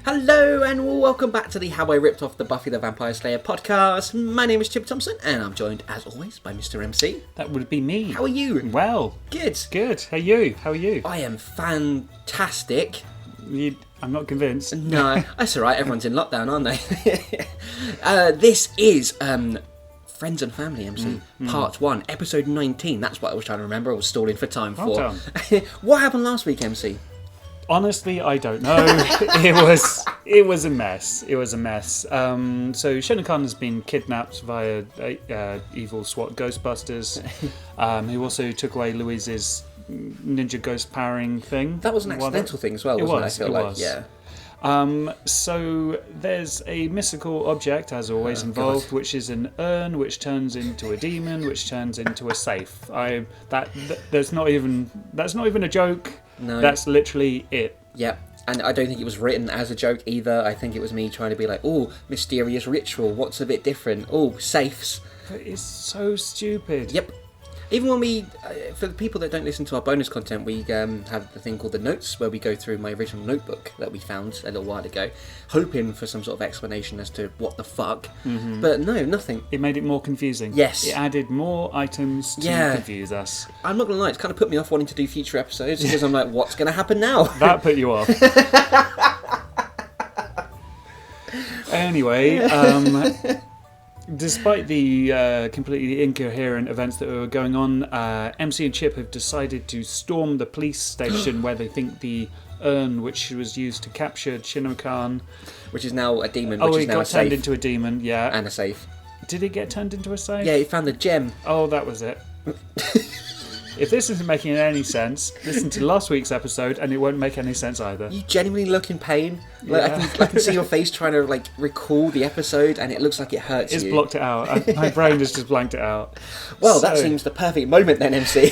Hello and welcome back to the How I Ripped Off the Buffy the Vampire Slayer podcast. My name is Chip Thompson and I'm joined as always by Mr. MC. That would be me. How are you? Well. Good. Good. How are you? I am fantastic. I'm not convinced. No, that's alright, everyone's in lockdown, aren't they? This is Friends and Family, MC, Part 1, Episode 19. That's what I was trying to remember. I was stalling for time for. Well done. What happened last week, MC? Honestly, I don't know. It was a mess. So Shin-no-Khan has been kidnapped via evil SWAT Ghostbusters, who also took away Louise's ninja ghost powering thing. That was an accidental thing as well, wasn't it? I feel like, yeah. So there's a mystical object, as always, involved, which is an urn, which turns into a demon, which turns into a safe. That's not even a joke. No. That's literally it. Yep. And I don't think it was written as a joke either. I think it was me trying to be like, oh, mysterious ritual, what's a bit different? Oh, safes. But it's so stupid. Yep. Even when we, for the people that don't listen to our bonus content, we have the thing called the notes, where we go through my original notebook that we found a little while ago, hoping for some sort of explanation as to what the fuck. Mm-hmm. But no, nothing. It made it more confusing. Yes. It added more items to confuse us. I'm not going to lie, it's kind of put me off wanting to do future episodes, because I'm like, what's going to happen now? That put you off. Anyway, despite the completely incoherent events that were going on, MC and Chip have decided to storm the police station where they think the urn, which was used to capture Shin-no-Khan, which is now a demon, which is now a safe. It got turned into a demon, yeah. And a safe. Did it get turned into a safe? Yeah, he found the gem. Oh, that was it. If this isn't making any sense, listen to last week's episode and it won't make any sense either. You genuinely look in pain. Like, yeah. I can see your face trying to recall the episode and it looks like it hurts It's you. blocked it out. My brain has just blanked it out. Well, that seems the perfect moment then, MC.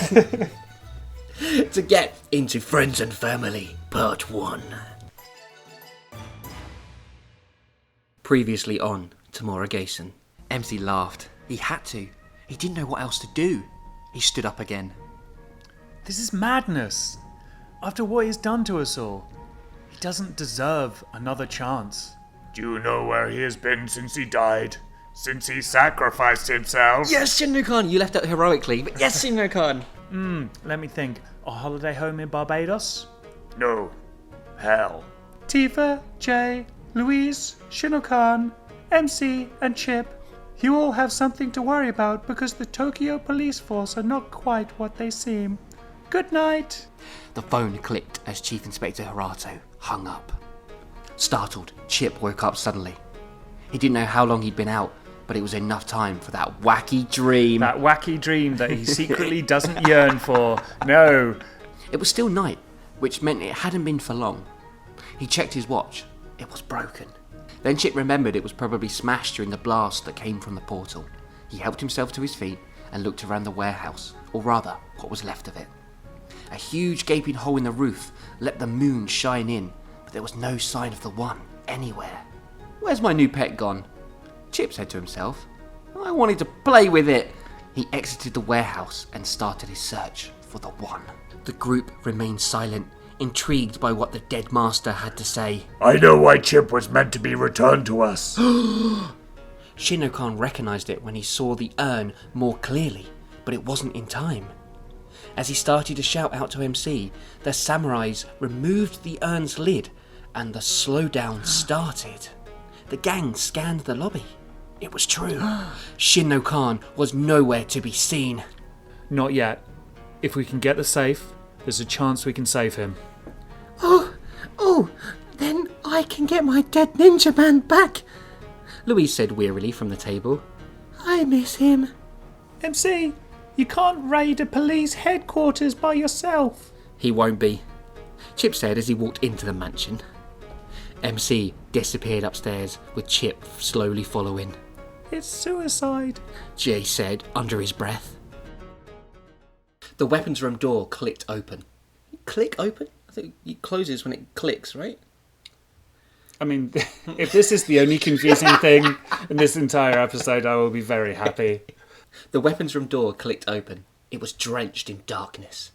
to get into Friends and Family, Part 1. Previously on Tamora Gayson. MC laughed. He had to. He didn't know what else to do. He stood up again. This is madness. After what he's done to us all, he doesn't deserve another chance. Do you know where he has been since he died? Since he sacrificed himself? Yes, Shin-no-Khan, you left out heroically, but yes, Shin-no-Khan. Let me think. A holiday home in Barbados? No. Hell. Tifa, Jay, Louise, Shin-no-Khan, MC, and Chip. You all have something to worry about because the Tokyo police force are not quite what they seem. Good night. The phone clicked as Chief Inspector Harato hung up. Startled, Chip woke up suddenly. He didn't know how long he'd been out, but it was enough time for that wacky dream. That wacky dream that he secretly doesn't yearn for. No. It was still night, which meant it hadn't been for long. He checked his watch. It was broken. Then Chip remembered it was probably smashed during the blast that came from the portal. He helped himself to his feet and looked around the warehouse, or rather, what was left of it. A huge gaping hole in the roof let the moon shine in, but there was no sign of the one anywhere. Where's my new pet gone? Chip said to himself. I wanted to play with it. He exited the warehouse and started his search for the one. The group remained silent, intrigued by what the dead master had to say. I know why Chip was meant to be returned to us. Shin-no-Khan recognised it when he saw the urn more clearly, but it wasn't in time. As he started to shout out to MC, the samurais removed the urn's lid and the slowdown started. The gang scanned the lobby. It was true. Shin-no-Khan was nowhere to be seen. Not yet. If we can get the safe, there's a chance we can save him. Oh, then I can get my dead ninja man back, Louise said wearily from the table. I miss him. MC, you can't raid a police headquarters by yourself. He won't be, Chip said as he walked into the mansion. MC disappeared upstairs, with Chip slowly following. It's suicide. Jay said under his breath. The weapons room door clicked open. Click open? I think it closes when it clicks, right? I mean, if this is the only confusing thing in this entire episode, I will be very happy. The weapons room door clicked open. It was drenched in darkness.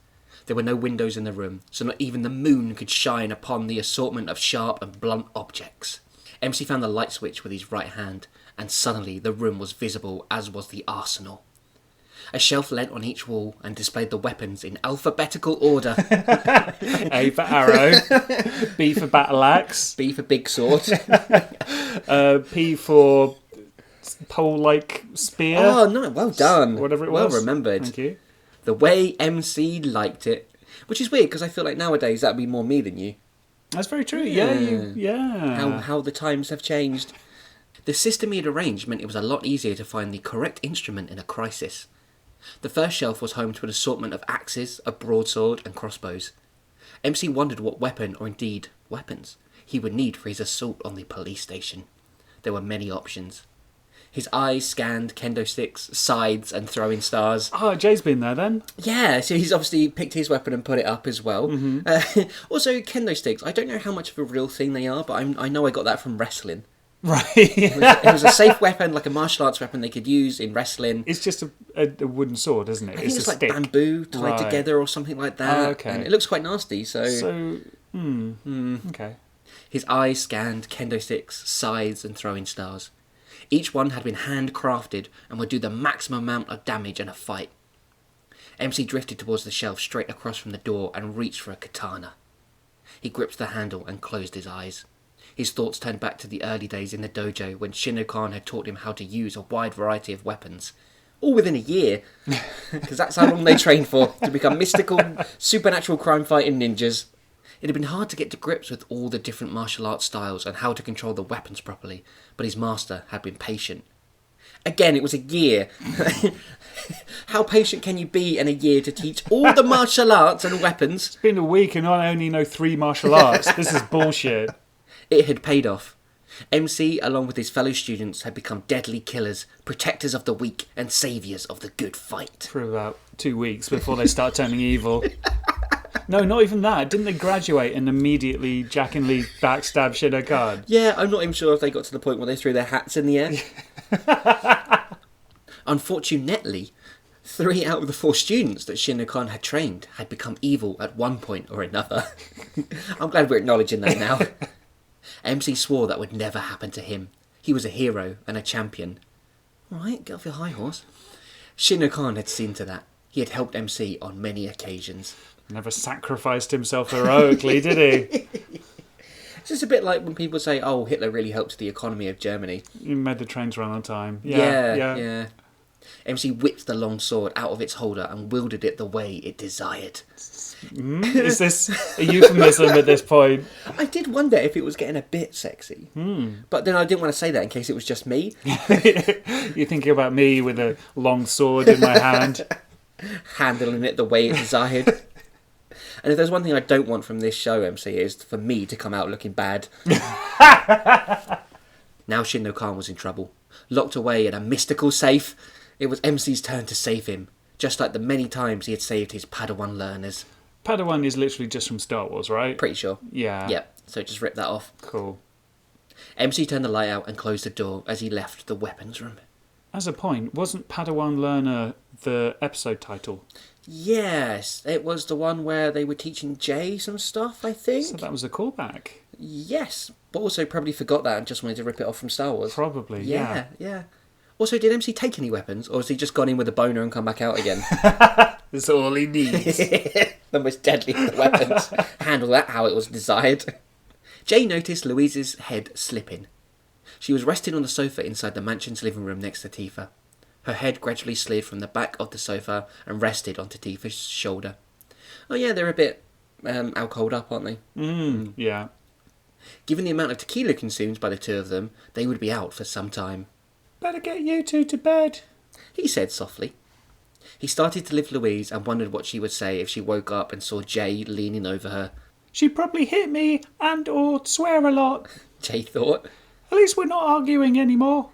There were no windows in the room, so not even the moon could shine upon the assortment of sharp and blunt objects. MC found the light switch with his right hand, and suddenly the room was visible, as was the arsenal. A shelf leant on each wall and displayed the weapons in alphabetical order. A for arrow, B for battle axe, B for big sword. P for pole-like spear. Oh, no, well done. Whatever it well was. Well remembered. Thank you. The way MC liked it. Which is weird, because I feel like nowadays that'd be more me than you. That's very true. Yeah. How the times have changed. The system he had arranged meant it was a lot easier to find the correct instrument in a crisis. The first shelf was home to an assortment of axes, a broadsword and crossbows. MC wondered what weapon, or indeed weapons, he would need for his assault on the police station. There were many options. His eyes scanned kendo sticks, scythes and throwing stars. Oh, Jay's been there then. Yeah, so he's obviously picked his weapon and put it up as well. Mm-hmm. Also, kendo sticks, I don't know how much of a real thing they are, but I know I got that from wrestling. Right. It was a safe weapon, like a martial arts weapon they could use in wrestling. It's just a wooden sword, isn't it? I think it's a like stick. Bamboo tied together or something like that. Oh, okay. And it looks quite nasty, Okay. His eyes scanned kendo sticks, scythes and throwing stars. Each one had been handcrafted and would do the maximum amount of damage in a fight. MC drifted towards the shelf straight across from the door and reached for a katana. He gripped the handle and closed his eyes. His thoughts turned back to the early days in the dojo when Shin-no-Khan had taught him how to use a wide variety of weapons. All within a year, because that's how long they trained for, to become mystical, supernatural crime-fighting ninjas. It had been hard to get to grips with all the different martial arts styles and how to control the weapons properly, but his master had been patient. Again, it was a year. How patient can you be in a year to teach all the martial arts and weapons? It's been a week and I only know 3 martial arts. This is bullshit. It had paid off. MC, along with his fellow students, had become deadly killers, protectors of the weak and saviours of the good fight. For about 2 weeks before they start turning evil. No, not even that. Didn't they graduate and immediately Jack and Lee backstab Shin-no-Khan? Yeah, I'm not even sure if they got to the point where they threw their hats in the air. Unfortunately, 3 out of the 4 students that Shin-no-Khan had trained had become evil at one point or another. I'm glad we're acknowledging that now. MC swore that would never happen to him. He was a hero and a champion. Alright, get off your high horse. Shin-no-Khan had seen to that. He had helped MC on many occasions. Never sacrificed himself heroically, did he? It's just a bit like when people say, oh, Hitler really helped the economy of Germany. He made the trains run on time. Yeah. MC whipped the long sword out of its holder and wielded it the way it desired. Is this a euphemism at this point? I did wonder if it was getting a bit sexy. But then I didn't want to say that in case it was just me. You're thinking about me with a long sword in my hand. Handling it the way it desired. And if there's one thing I don't want from this show, MC, is for me to come out looking bad. Now Shin-no-Khan was in trouble. Locked away in a mystical safe, it was MC's turn to save him, just like the many times he had saved his Padawan learners. Padawan is literally just from Star Wars, right? Pretty sure. Yeah. Yep, so just rip that off. Cool. MC turned the light out and closed the door as he left the weapons room. As a point, wasn't Padawan Learner the episode title? Yes, it was the one where they were teaching Jay some stuff, I think. So that was a callback. Yes, but also probably forgot that and just wanted to rip it off from Star Wars. Probably, yeah. Yeah. Also, did MC take any weapons, or has he just gone in with a boner and come back out again? That's all he needs. The most deadly of the weapons. Handle that how it was desired. Jay noticed Louise's head slipping. She was resting on the sofa inside the mansion's living room next to Tifa. Her head gradually slid from the back of the sofa and rested onto Tifa's shoulder. Oh yeah, they're a bit alcoholed up, aren't they? Yeah. Given the amount of tequila consumed by the two of them, they would be out for some time. Better get you two to bed, He said softly. He started to lift Louise and wondered what she would say if she woke up and saw Jay leaning over her. She'd probably hit me and or swear a lot. Jay thought. At least we're not arguing anymore.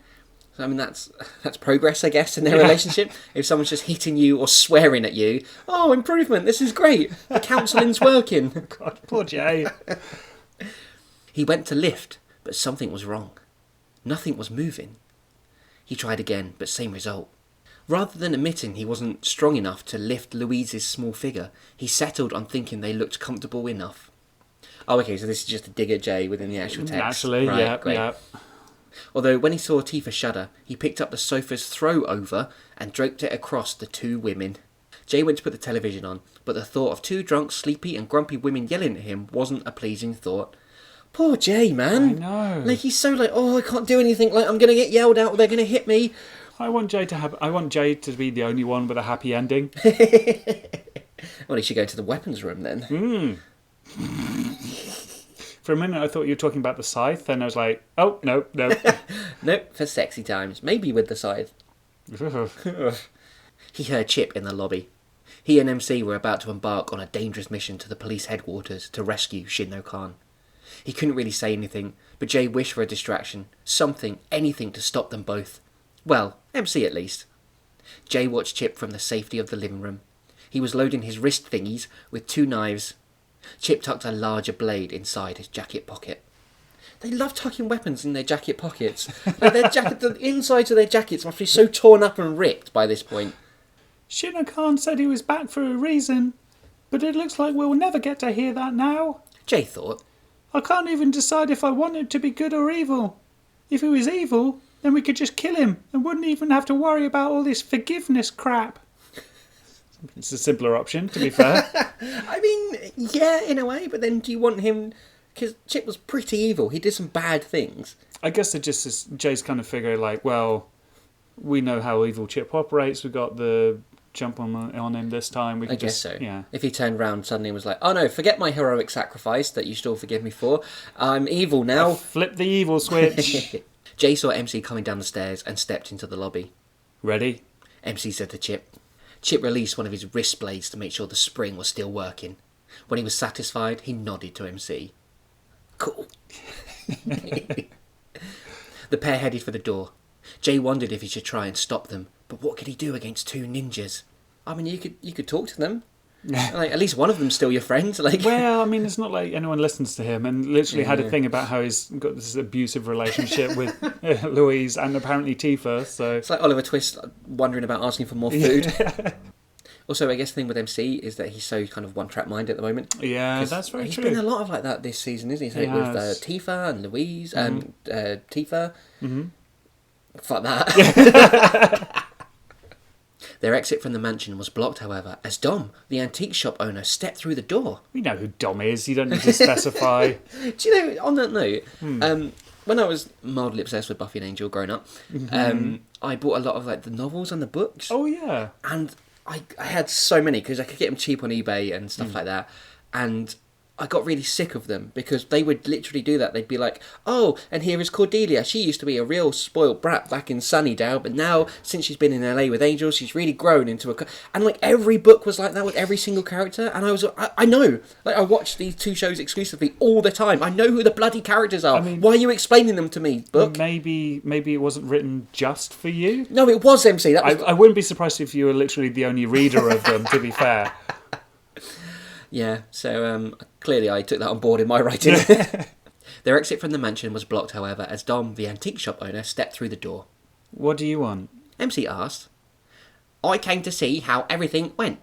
I mean, that's progress, I guess, in their relationship. If someone's just hitting you or swearing at you, oh, improvement, this is great. The counselling's working. God, poor Jay. He went to lift, but something was wrong. Nothing was moving. He tried again, but same result. Rather than admitting he wasn't strong enough to lift Louise's small figure, he settled on thinking they looked comfortable enough. Oh, okay, so this is just a dig at Jay within the actual text. Naturally, right, yeah, great. yeah. Although when he saw Tifa shudder, he picked up the sofa's throw over and draped it across the two women. Jay went to put the television on, but the thought of two drunk, sleepy and grumpy women yelling at him wasn't a pleasing thought. Poor Jay, man. I know. Like, he's so like, oh, I can't do anything. Like, I'm going to get yelled at, they're going to hit me. I want Jay to be the only one with a happy ending. Well, he should go to the weapons room then. For a minute, I thought you were talking about the scythe, and I was like, oh, no. Nope, for sexy times. Maybe with the scythe. He heard Chip in the lobby. He and MC were about to embark on a dangerous mission to the police headquarters to rescue Shin-no-Khan. He couldn't really say anything, but Jay wished for a distraction. Something, anything to stop them both. Well, MC at least. Jay watched Chip from the safety of the living room. He was loading his wrist thingies with two knives. Chip tucked a larger blade inside his jacket pocket. They love tucking weapons in their jacket pockets. Like the insides of their jackets must be so torn up and ripped by this point. Shin-no-Khan said he was back for a reason, but it looks like we'll never get to hear that now. Jay thought. I can't even decide if I want it to be good or evil. If he was evil, then we could just kill him and wouldn't even have to worry about all this forgiveness crap. It's a simpler option, to be fair. I mean, yeah, in a way, but then do you want him... Because Chip was pretty evil. He did some bad things. I guess it just is Jay's kind of figure, like, well, we know how evil Chip operates. We got the jump on him this time. We I could guess just, so. Yeah. If he turned round suddenly and was like, oh no, forget my heroic sacrifice that you still forgive me for. I'm evil now. Flip the evil switch. Jay saw MC coming down the stairs and stepped into the lobby. Ready? MC said to Chip. Chip released one of his wrist blades to make sure the spring was still working. When he was satisfied, he nodded to MC. Cool. The pair headed for the door. Jay wondered if he should try and stop them, but what could he do against two ninjas? I mean, you could talk to them. Like, at least one of them's still your friend. Like, well, I mean, it's not like anyone listens to him, and literally had a thing about how he's got this abusive relationship with Louise and apparently Tifa. So it's like Oliver Twist wondering about asking for more food. Also, I guess the thing with MC is that he's so kind of one-track mind at the moment. Yeah, that's very true. He's been a lot of like that this season, isn't he? So with Tifa and Louise and Tifa. Mm-hmm. Fuck that. Their exit from the mansion was blocked, however, as Dom, the antique shop owner, stepped through the door. We know who Dom is. You don't need to specify. Do you know, on that note, when I was mildly obsessed with Buffy and Angel growing up, I bought a lot of like the novels and the books. Oh, yeah. And I had so many because I could get them cheap on eBay and stuff like that. And I got really sick of them because they would literally do that. They'd be like, oh, and here is Cordelia. She used to be a real spoiled brat back in Sunnydale, but now, since she's been in LA with Angel, she's really grown into a... And, like, every book was like that with every single character. And I know. Like, I watch these two shows exclusively all the time. I know who the bloody characters are. I mean, why are you explaining them to me, book? Maybe it wasn't written just for you. No, it was MC. I wouldn't be surprised if you were literally the only reader of them, to be fair. Yeah, so clearly I took that on board in my writing. Their exit from the mansion was blocked, however, as Dom, the antique shop owner, stepped through the door. What do you want? MC asked. I came to see how everything went,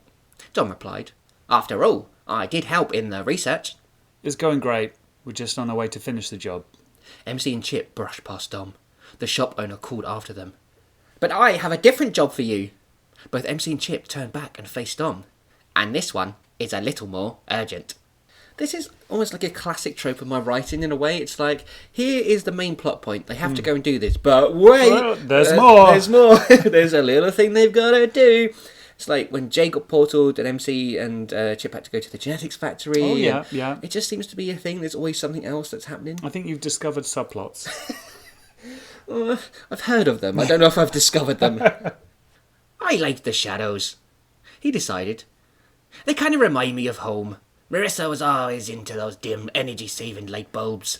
Dom replied. After all, I did help in the research. It's going great. We're just on our way to finish the job. MC and Chip brushed past Dom. The shop owner called after them. But I have a different job for you. Both MC and Chip turned back and faced Dom. And this one is a little more urgent. This is almost like a classic trope of my writing in a way. It's like, here is the main plot point. They have to go and do this. But wait! Well, there's more! There's more! There's a little thing they've got to do. It's like when Jay got portaled and MC and Chip had to go to the genetics factory. Oh, yeah. It just seems to be a thing. There's always something else that's happening. I think you've discovered subplots. I've heard of them. I don't know if I've discovered them. I like the shadows, he decided. They kind of remind me of home. Marissa was always into those dim energy-saving light bulbs.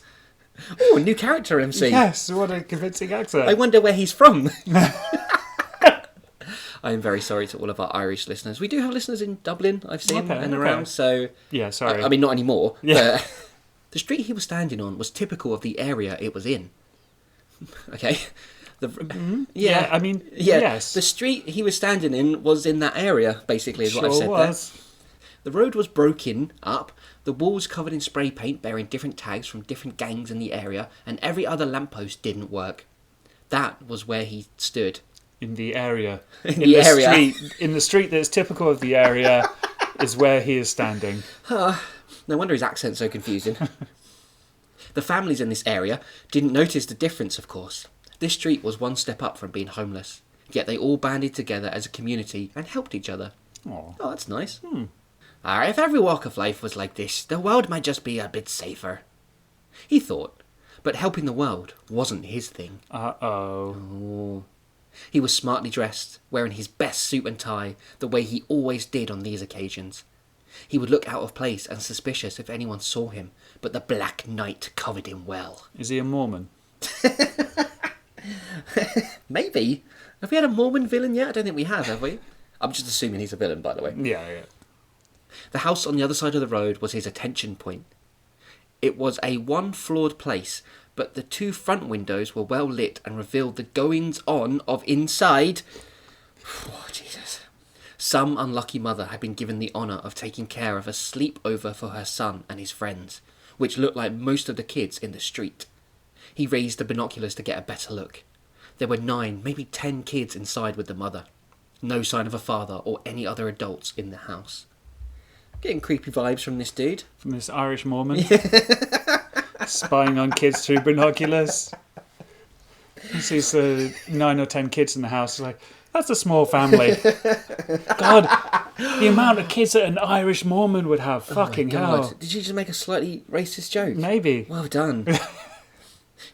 Oh, a new character, MC. Yes, what a convincing accent. I wonder where he's from. I am very sorry to all of our Irish listeners. We do have listeners in Dublin, I've seen, and around, so... Yeah, sorry. I mean, not anymore. Yeah. The street he was standing on was typical of the area it was in. Okay? Yeah, I mean, yes. The street he was standing in was in that area, basically, is what I've said was. there. The road was broken up, the walls covered in spray paint bearing different tags from different gangs in the area, and every other lamppost didn't work. That was where he stood. In the area. In the area. Street, in the street that's typical of the area is where he is standing. No wonder his accent's so confusing. The families in this area didn't notice the difference, of course. This street was one step up from being homeless, yet they all banded together as a community and helped each other. Aww. Oh, that's nice. If every walk of life was like this, the world might just be a bit safer. He thought, but helping the world wasn't his thing. Uh-oh. Oh. He was smartly dressed, wearing his best suit and tie, the way he always did on these occasions. He would look out of place and suspicious if anyone saw him, but the Black Knight covered him well. Is he a Mormon? Maybe. Have we had a Mormon villain yet? I don't think we have we? I'm just assuming he's a villain, by the way. Yeah. The house on the other side of the road was his attention point. It was a one-floored place, but the two front windows were well lit and revealed the goings-on of inside. Oh, Jesus. Some unlucky mother had been given the honour of taking care of a sleepover for her son and his friends, which looked like most of the kids in the street. He raised the binoculars to get a better look. There were 9, maybe 10 kids inside with the mother. No sign of a father or any other adults in the house. Getting creepy vibes from this dude. From this Irish Mormon. Spying on kids through binoculars. He sees the 9 or 10 kids in the house. He's like, that's a small family. God, the amount of kids that an Irish Mormon would have. Fucking hell. Did you just make a slightly racist joke? Maybe. Well done.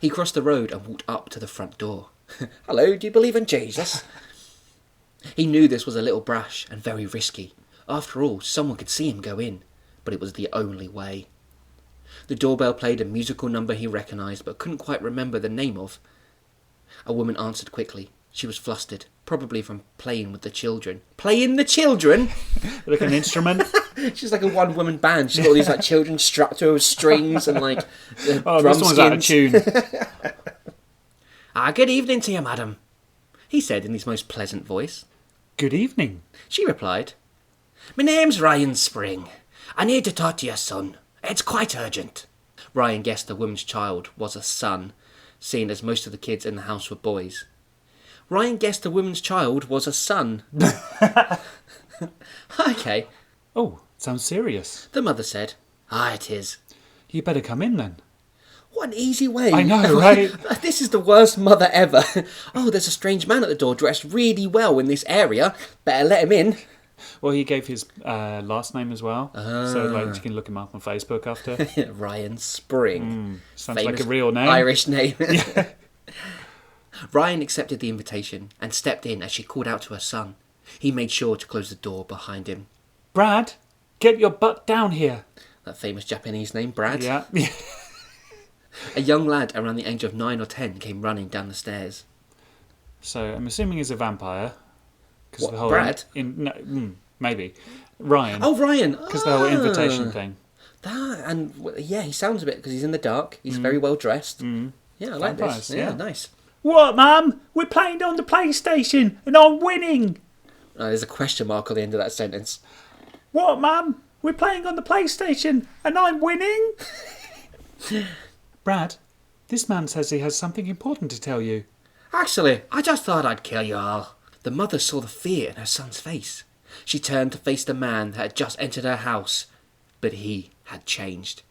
He crossed the road and walked up to the front door. Hello, do you believe in Jesus? He knew this was a little brash and very risky. After all, someone could see him go in, but it was the only way. The doorbell played a musical number he recognised but couldn't quite remember the name of. A woman answered quickly. She was flustered, probably from playing with the children. Playing the children? Like an instrument? She's like a one-woman band. She's got all these like children strapped to her with strings and like Oh, drum this one's out of skins. tune. Good evening to you, madam, he said in his most pleasant voice. Good evening. She replied. My name's Ryan Spring. I need to talk to your son. It's quite urgent. Ryan guessed the woman's child was a son, seeing as most of the kids in the house were boys. Ryan guessed the woman's child was a son. Okay, Oh, sounds serious. the mother said. It is. You better come in then. What an easy way. I know, right? This is the worst mother ever. Oh, there's a strange man at the door dressed really well in this area. Better let him in. Well, he gave his last name as well. So like you can look him up on Facebook after. Ryan Spring. Sounds Famous like a real name. Irish name. Ryan accepted the invitation and stepped in as she called out to her son. He made sure to close the door behind him. Brad, get your butt down here. That famous Japanese name, Brad. Yeah. A young lad around the age of 9 or 10 came running down the stairs. So I'm assuming he's a vampire. What, Brad? Maybe. Ryan. Oh, Ryan. Because the whole invitation thing. He sounds a bit, because he's in the dark. He's very well dressed. Yeah, I like Vampires, this. Yeah, yeah. nice. What, Mum? We're playing on the PlayStation and I'm winning. There's a question mark on the end of that sentence. What, Mum? We're playing on the PlayStation and I'm winning? Brad, this man says he has something important to tell you. Actually, I just thought I'd kill you all. The mother saw the fear in her son's face. She turned to face the man that had just entered her house, but he had changed.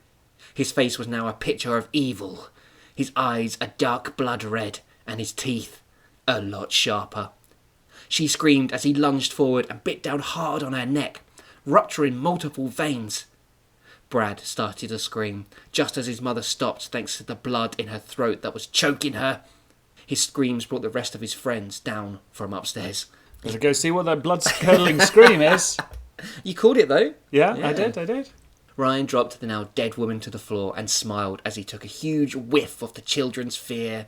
His face was now a picture of evil, his eyes a dark blood red, and his teeth a lot sharper. She screamed as he lunged forward and bit down hard on her neck, rupturing multiple veins. Brad started to scream, just as his mother stopped thanks to the blood in her throat that was choking her. His screams brought the rest of his friends down from upstairs. Let's go see what that blood-curdling scream is. You called it, though. Yeah, I did. Ryan dropped the now dead woman to the floor and smiled as he took a huge whiff of the children's fear.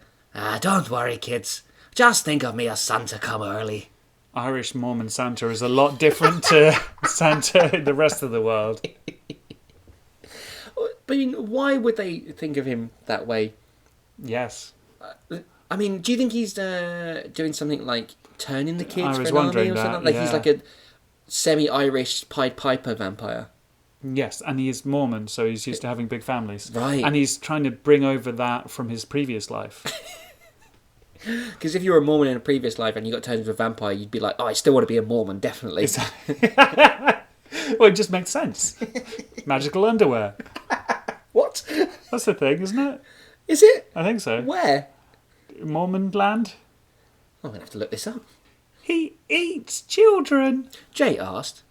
Don't worry, kids. Just think of me as Santa come early. Irish Mormon Santa is a lot different to Santa in the rest of the world. But I mean, why would they think of him that way? Yes. I mean, do you think he's doing something like turning the kids for an wondering army or something? that, Like he's like a semi-Irish Pied Piper vampire. Yes, and he is Mormon, so he's used to having big families. Right. And he's trying to bring over that from his previous life. Because if you were a Mormon in a previous life and you got turned into a vampire, you'd be like, oh, I still want to be a Mormon, definitely. Well, it just makes sense. Magical underwear. What? That's the thing, isn't it? Is it? I think so. Where? Mormon land? I'm going to have to look this up. He eats children. Jay asked.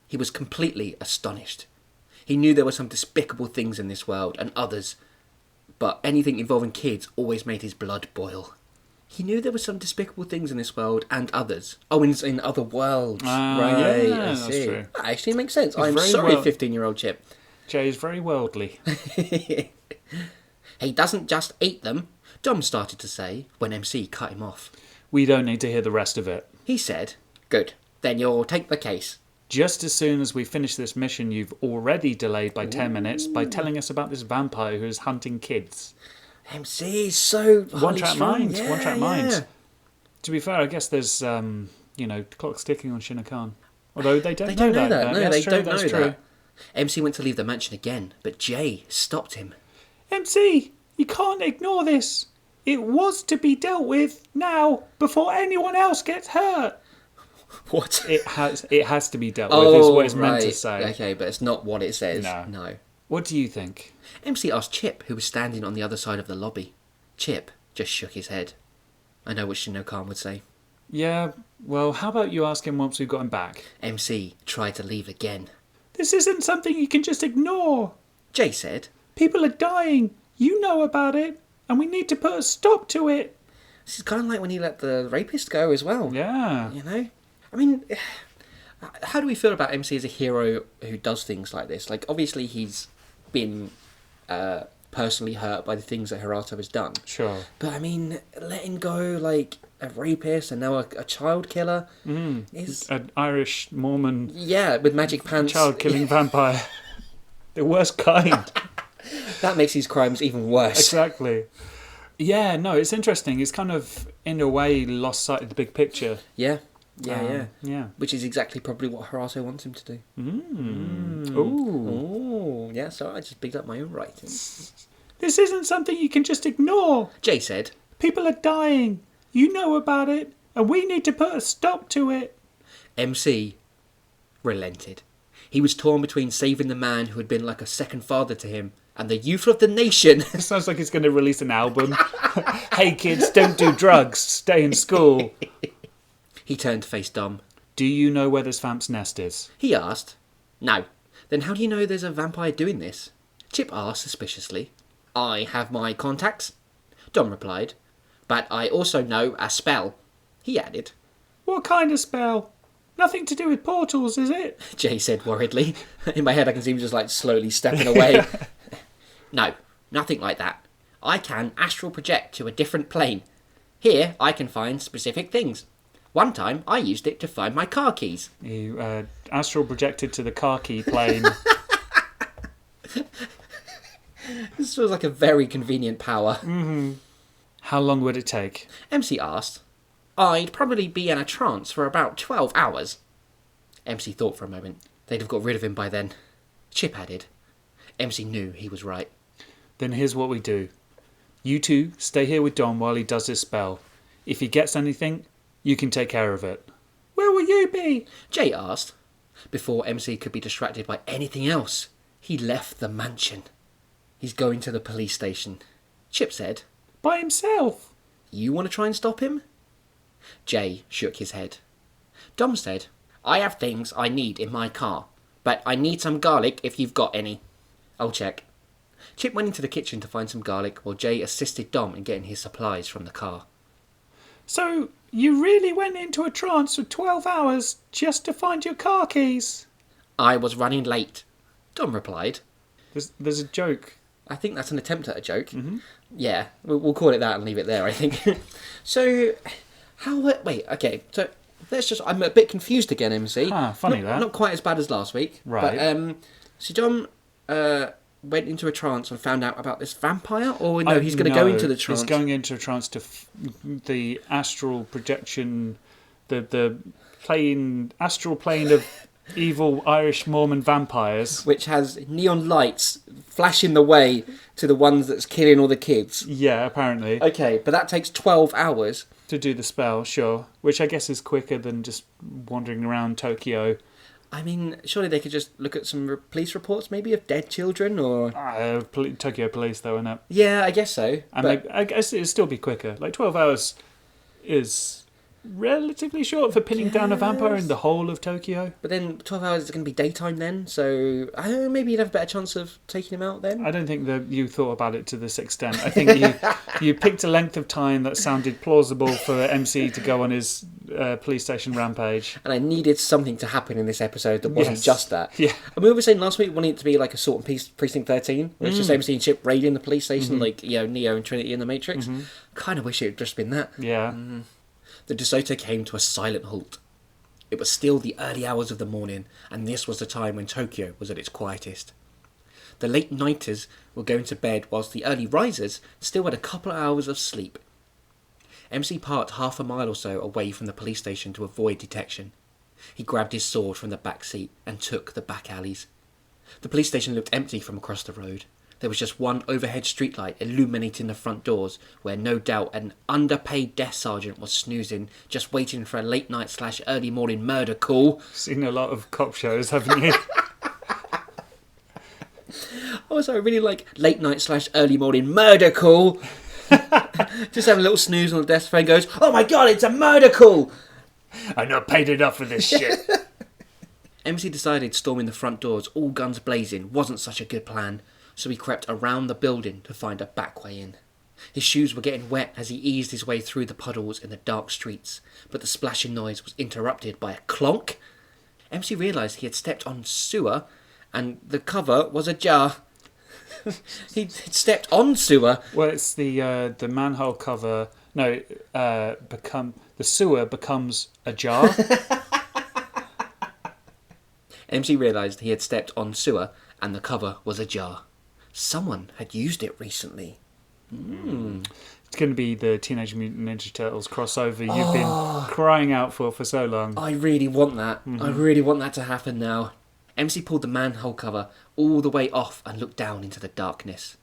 He was completely astonished. He knew there were some despicable things in this world and others, but anything involving kids always made his blood boil. He knew there were some despicable things in this world and others. Oh, in other worlds. Right, yeah, I see. that's true. That actually makes sense. He's I'm very sorry, well- 15-year-old Chip. Jay is very worldly. He doesn't just eat them, Dom started to say when MC cut him off. We don't need to hear the rest of it. He said, good, then you'll take the case. Just as soon as we finish this mission, you've already delayed by 10 minutes by telling us about this vampire who is hunting kids. MC is so One-track mind. Yeah, One-track yeah. mind. To be fair, I guess there's, the clock's ticking on Shin-no-Khan. Although they don't know that. No, That's they true, don't that's know true. that. MC went to leave the mansion again, but Jay stopped him. MC, you can't ignore this. It was to be dealt with now, before anyone else gets hurt. What? It has to be dealt with, is what it's meant to say. Okay, but it's not what it says. No. What do you think? MC asked Chip, who was standing on the other side of the lobby. Chip just shook his head. I know what Shin-no-Khan would say. Yeah, well, how about you ask him once we've got him back? MC tried to leave again. This isn't something you can just ignore. Jay said, People are dying. You know about it. And we need to put a stop to it. this is kind of like when he let the rapist go as well. Yeah. You know? I mean, how do we feel about MC as a hero who does things like this? Like, obviously he's been personally hurt by the things that Hirato has done. Sure. But, I mean, letting go, like, a rapist and now a child killer is... An Irish Mormon Yeah, with magic pants. child-killing vampire. The worst kind. That makes these crimes even worse. Exactly. Yeah, no, it's interesting. It's kind of, in a way, lost sight of the big picture. Yeah. Yeah. Which is exactly probably what Hirato wants him to do. Ooh. Oh, yeah, so I just picked up my own writing. This isn't something you can just ignore. Jay said, People are dying. You know about it. And we need to put a stop to it. MC relented. He was torn between saving the man who had been like a second father to him and the youth of the nation. It sounds like he's going to release an album. Hey kids, don't do drugs. Stay in school. He turned to face Dom. Do you know where this vamp's nest is? He asked, no. Then how do you know there's a vampire doing this? Chip asked suspiciously. I have my contacts. Dom replied. But I also know a spell. He added. What kind of spell? Nothing to do with portals, is it? Jay said worriedly. In my head I can see him just like slowly stepping away. No, nothing like that. I can astral project to a different plane. Here I can find specific things. One time I used it to find my car keys. You astral projected to the car key plane. This feels like a very convenient power. How long would it take? MC asked. I'd probably be in a trance for about 12 hours. MC thought for a moment. They'd have got rid of him by then. Chip added. MC knew he was right. Then here's what we do. You two stay here with Dom while he does his spell. If he gets anything, you can take care of it. Where will you be? Jay asked. Before MC could be distracted by anything else, he left the mansion. He's going to the police station. Chip said. By himself? You want to try and stop him? Jay shook his head. Dom said, I have things I need in my car, but I need some garlic if you've got any. I'll check. Chip went into the kitchen to find some garlic while Jay assisted Dom in getting his supplies from the car. So, you really went into a trance for 12 hours just to find your car keys? I was running late, Dom replied. There's a joke. I think that's an attempt at a joke. Mm-hmm. Yeah, we'll call it that and leave it there, I think. So, wait, okay, so I'm a bit confused again, MC. Funny that. Not quite as bad as last week. Right. But, so Dom went into a trance and found out about this vampire? Or no, he's going to go into the trance? He's going into a trance to the astral projection, the astral plane of evil Irish Mormon vampires. Which has neon lights flashing the way to the ones that's killing all the kids. Yeah, apparently. Okay, but that takes 12 hours. To do the spell, sure. Which I guess is quicker than just wandering around Tokyo. I mean, surely they could just look at some police reports, maybe, of dead children, or... Tokyo police, though, isn't it? Yeah, I guess so. And I guess it'd still be quicker. Like, 12 hours is relatively short for pinning down a vampire in the whole of Tokyo. But then 12 hours is going to be daytime then, so I don't know, maybe you'd have a better chance of taking him out then. I don't think that you thought about it to this extent. I think you picked a length of time that sounded plausible for MC to go on his police station rampage. And I needed something to happen in this episode that wasn't just that. Yeah. And we were saying last week we wanted it to be like Assault on Precinct 13, where it's just MC and Chip raiding the police station, like, Neo and Trinity in the Matrix. Kind of wish it had just been that. Yeah. The DeSoto came to a silent halt. It was still the early hours of the morning, and this was the time when Tokyo was at its quietest. The late-nighters were going to bed whilst the early risers still had a couple of hours of sleep. MC parked half a mile or so away from the police station to avoid detection. He grabbed his sword from the back seat and took the back alleys. The police station looked empty from across the road. There was just one overhead streetlight illuminating the front doors, where no doubt an underpaid desk sergeant was snoozing, just waiting for a late-night/early morning murder call. Seen a lot of cop shows, haven't you? Also, I really like late-night/early morning murder call. Just having a little snooze on the desk, friend goes, "Oh my god, it's a murder call!" I'm not paid enough for this shit. MC decided storming the front doors, all guns blazing, wasn't such a good plan. So he crept around the building to find a back way in. His shoes were getting wet as he eased his way through the puddles in the dark streets, but the splashing noise was interrupted by a clonk. MC realised he had stepped on sewer, and the cover was ajar. He'd stepped on sewer. Well, it's the manhole cover. No, the sewer becomes ajar. MC realised he had stepped on sewer, and the cover was ajar. Someone had used it recently. It's going to be the Teenage Mutant Ninja Turtles crossover you've been crying out for so long. I really want that. I really want that to happen now. MC pulled the manhole cover all the way off and looked down into the darkness.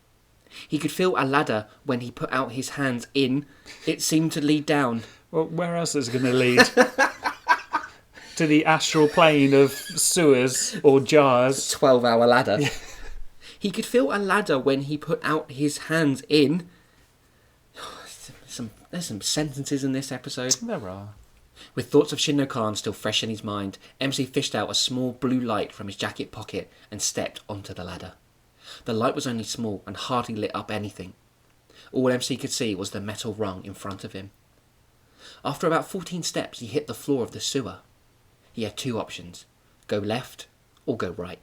He could feel a ladder when he put out his hands in. It seemed to lead down. Well, where else is it going to lead? To the astral plane of sewers or jars. 12-hour ladder. He could feel a ladder when he put out his hands in. There's some sentences in this episode. There are. With thoughts of Shin-no-Khan still fresh in his mind, MC fished out a small blue light from his jacket pocket and stepped onto the ladder. The light was only small and hardly lit up anything. All MC could see was the metal rung in front of him. After about 14 steps, he hit the floor of the sewer. He had two options, go left or go right.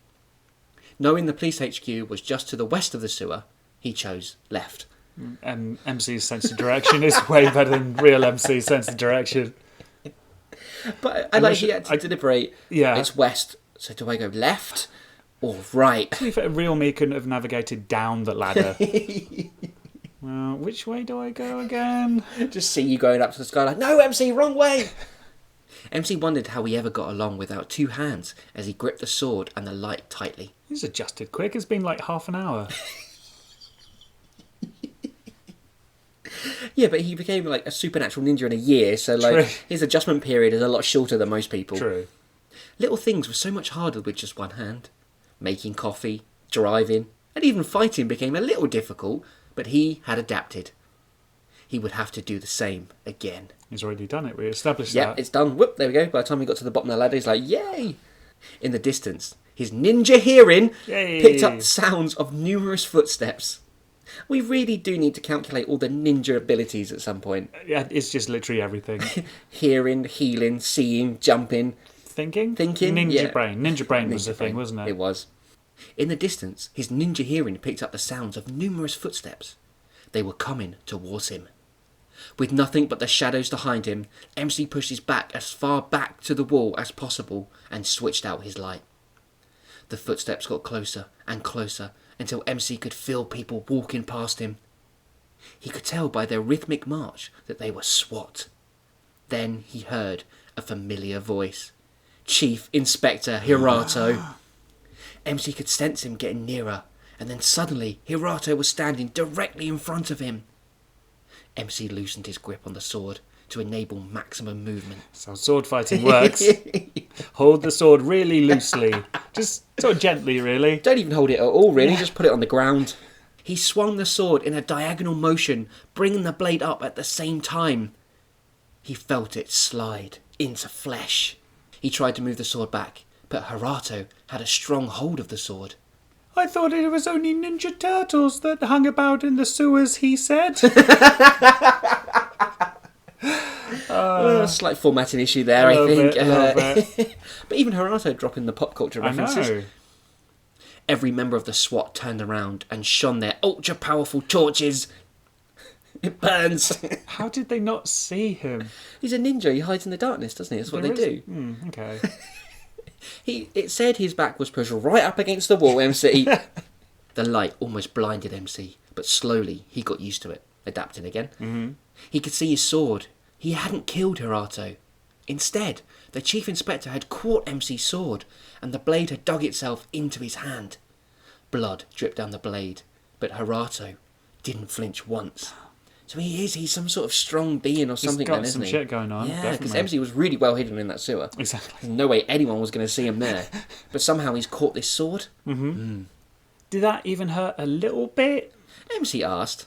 Knowing the police HQ was just to the west of the sewer, he chose left. MC's sense of direction is way better than real MC's sense of direction. But I like he had to deliberate. Yeah. It's west, so do I go left or right? To be fair, real me couldn't have navigated down the ladder. Well, which way do I go again? Just see you going up to the sky like, no, MC, wrong way! MC wondered how he ever got along without two hands as he gripped the sword and the light tightly. He's adjusted quick. It's been like half an hour. Yeah, but he became like a supernatural ninja in a year, so like True. his adjustment period is a lot shorter than most people. True. Little things were so much harder with just one hand. Making coffee, driving, and even fighting became a little difficult, but he had adapted. He would have to do the same again. He's already done it. We established Yep, that. it's done. Whoop, there we go. By the time he got to the bottom of the ladder, he's like, yay! In the distance, his ninja hearing Yay. picked up sounds of numerous footsteps. We really do need to calculate all the ninja abilities at some point. Yeah, it's just literally everything. Hearing, healing, seeing, jumping. Thinking? Thinking, yeah. Ninja brain was Ninja the thing, brain. wasn't it? It was. In the distance, his ninja hearing picked up the sounds of numerous footsteps. They were coming towards him. With nothing but the shadows behind him, MC pushed his back as far back to the wall as possible and switched out his light. The footsteps got closer and closer until MC could feel people walking past him. He could tell by their rhythmic march that they were SWAT. Then he heard a familiar voice. Chief Inspector Hirato. MC could sense him getting nearer, and then suddenly Hirato was standing directly in front of him. MC loosened his grip on the sword to enable maximum movement. So sword fighting works. Hold the sword really loosely. Just sort of gently, really. Don't even hold it at all, really, just put it on the ground. He swung the sword in a diagonal motion, bringing the blade up at the same time. He felt it slide into flesh. He tried to move the sword back, but Hirato had a strong hold of the sword. I thought it was only Ninja Turtles that hung about in the sewers, he said. A slight formatting issue there, I think. A little bit. But even Hirato dropping the pop culture I references. know. Every member of the SWAT turned around and shone their ultra-powerful torches. It burns. How did they not see him? He's a ninja. He hides in the darkness, doesn't he? That's what There they is- do. Okay. It said his back was pushed right up against the wall, MC. The light almost blinded MC, but slowly he got used to it, adapting again. Mm-hmm. He could see his sword. He hadn't killed Hirato. Instead, the Chief Inspector had caught MC's sword, and the blade had dug itself into his hand. Blood dripped down the blade, but Hirato didn't flinch once. So he's some sort of strong being or something, He's got then, isn't some he? shit going on, Yeah, because definitely. MC was really well hidden in that sewer. Exactly. There's no way anyone was going to see him there. But somehow he's caught this sword. Did that even hurt a little bit? MC asked.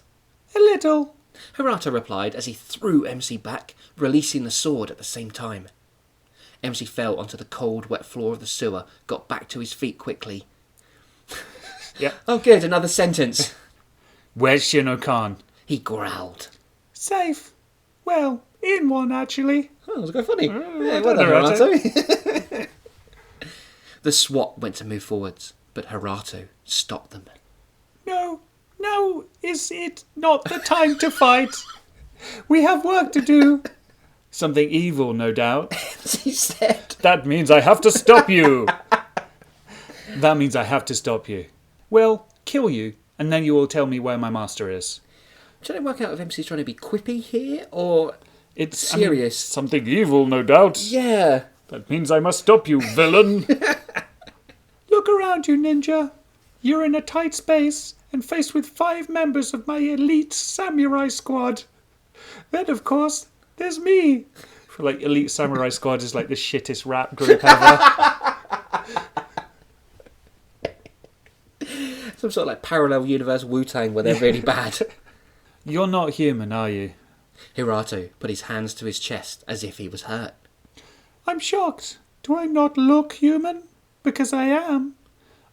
A little. Hirato replied as he threw MC back, releasing the sword at the same time. MC fell onto the cold, wet floor of the sewer, got back to his feet quickly. Yep. Oh good, another sentence. Where's Shin-no-Khan? He growled. Safe. Well, in one, actually. Oh, that was quite funny. well well done, done, Hirato. The SWAT went to move forwards, but Hirato stopped them. No, now is it not the time to fight. We have work to do. Something evil, no doubt. He said. That means I have to stop you. That means I have to stop you. Well, kill you, and then you will tell me where my master is. I'm trying to work out if MC's trying to be quippy here, or... It's Serious. something evil, no doubt. Yeah. That means I must stop you, villain. Look around you, ninja. You're in a tight space and faced with 5 members of my elite samurai squad. Then, of course, there's me. For like Elite Samurai Squad is like the shittest rap group ever. Some sort of like parallel universe Wu-Tang where they're really bad. You're not human, are you? Hirato put his hands to his chest as if he was hurt. I'm shocked. Do I not look human? Because I am.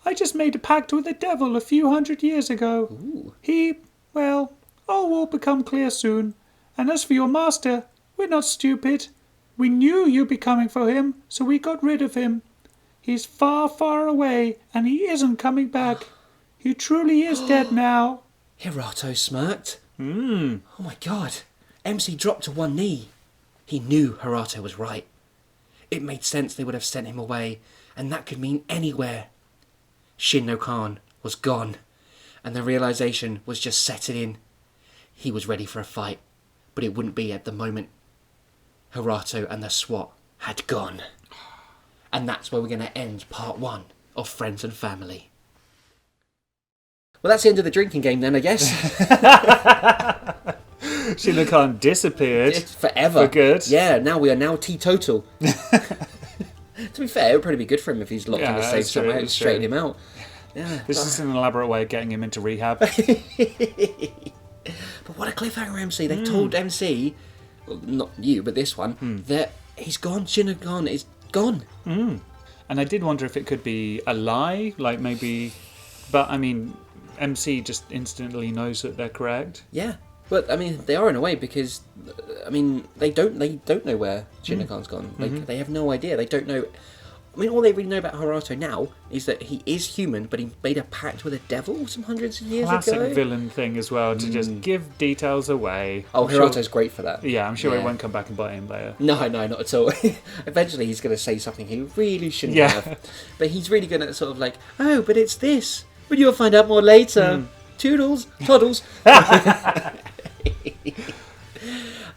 I just made a pact with the devil a few hundred years ago. Ooh. Well, all will become clear soon. And as for your master, we're not stupid. We knew you'd be coming for him, so we got rid of him. He's far, far away, and he isn't coming back. He truly is dead now. Hirato smirked. Oh my god. MC dropped to one knee. He knew Hirato was right. It made sense they would have sent him away, and that could mean anywhere. Shin-no-Khan was gone, and the realization was just setting in. he was ready for a fight, but it wouldn't be at the moment Harato and the SWAT had gone. And that's where we're going to end part 1 of Friends and Family. Well, that's the end of the drinking game then, I guess. Shin-no-Khan disappeared. It's forever. For good. Yeah, now we are now teetotal. To be fair, it would probably be good for him if he's locked in the safe that's true, somewhere and that's straighten true. him out. Yeah. This is an elaborate way of getting him into rehab. But what a cliffhanger, MC. They told MC, well, not you, but this one, that he's gone. Shin-no-Khan is gone. And I did wonder if it could be a lie, like maybe... But, I mean, MC just instantly knows that they're correct. Yeah. But, I mean, they are in a way because, I mean, they don't know where Shin-no-Khan's gone. Like, they have no idea. They don't know... I mean, all they really know about Harato now is that he is human, but he made a pact with a devil some hundreds of years Classic ago. villain thing as well, to just give details away. Oh, I'm sure- Hirato's great for that. Yeah, I'm sure Yeah. it won't come back and bite him later. No, not at all. Eventually he's going to say something he really shouldn't Yeah. have. But he's really going to sort of like, oh, but it's this. But you'll find out more later. Toodles. Toddles.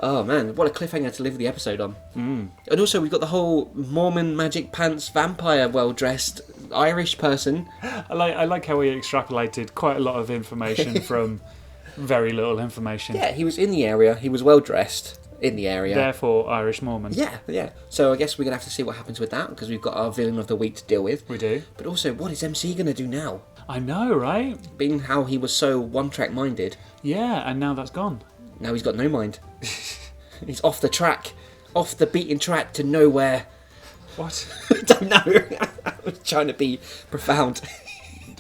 Oh, man. What a cliffhanger to leave the episode on. And also we've got the whole Mormon magic pants vampire well-dressed Irish person. I like how we extrapolated quite a lot of information from very little information. Yeah, he was in the area. He was well-dressed in the area. Therefore, Irish Mormon. Yeah. So I guess we're going to have to see what happens with that because we've got our villain of the week to deal with. We do. But also, what is MC going to do now? I know, right? Being how he was so one-track minded, Yeah, and now that's gone. now he's got no mind. He's off the track, off the beaten track to nowhere. What? I don't know. I was trying to be profound.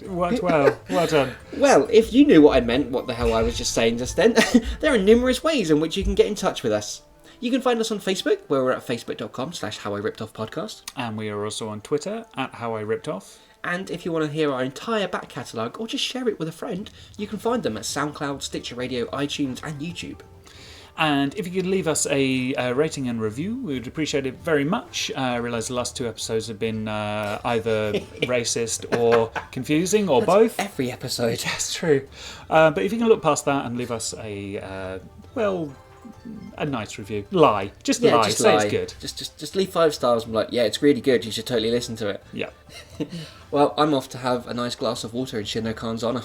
Worked well. Well done. Well, if you knew what I meant, what the hell I was just saying just then, there are numerous ways in which you can get in touch with us. You can find us on Facebook, where we're at facebook.com/howiRippedOffPodcast. And we are also on Twitter at HowIRippedOff. And if you want to hear our entire back catalogue or just share it with a friend, you can find them at SoundCloud, Stitcher Radio, iTunes and YouTube. And if you could leave us a rating and review, we would appreciate it very much. I realise the last 2 episodes have been either racist or confusing or both. Every episode. That's true. But if you can look past that and leave us a nice review. Lie. Just lie. Just Say lie. it's good. Just leave 5 stars and be like, yeah, it's really good, you should totally listen to it. Yeah. Well, I'm off to have a nice glass of water in Shin-no-Khan's honour.